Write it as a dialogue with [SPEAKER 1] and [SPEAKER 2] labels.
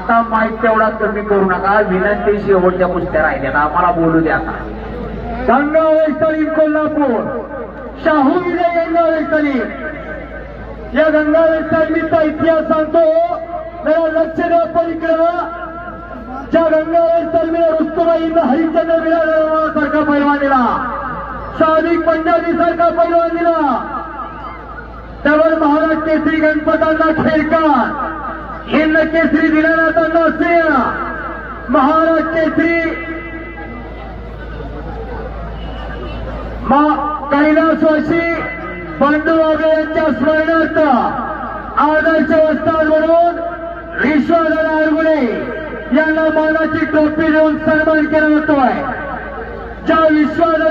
[SPEAKER 1] आता माईक तेवढा कमी करू नका, विनंती शेवटच्या कुस्त्या राहिल्या आम्हाला बोलू द्या. आता
[SPEAKER 2] गंगावेश तालीम कोल्हापूर, शाहू विजय गंगावेश तालीम. या गंगावेश तालीमीचा इतिहास सांगतो, जरा लक्ष द्या पलीकडं. ज्या गंगावेश तालमीला रुस्तुबाईंना हरिश्चंद्र बिरादर सारखा पैलवान दिला, सादिक पंजाबी सारखा पैलवान दिला, त्यावर महाराज केसरी गणपतांना खेळकर, हिंद केसरी दिनानाथांना सिंह, महाराज केसरी कैलासवासी बंडू वाघे यांच्या स्मरणार्थ आदर्श वस्ताद म्हणून विश्वदादा आरगुडे यांना मानाची टोपी देऊन सन्मान केला जातोय. ज्या विश्वदादा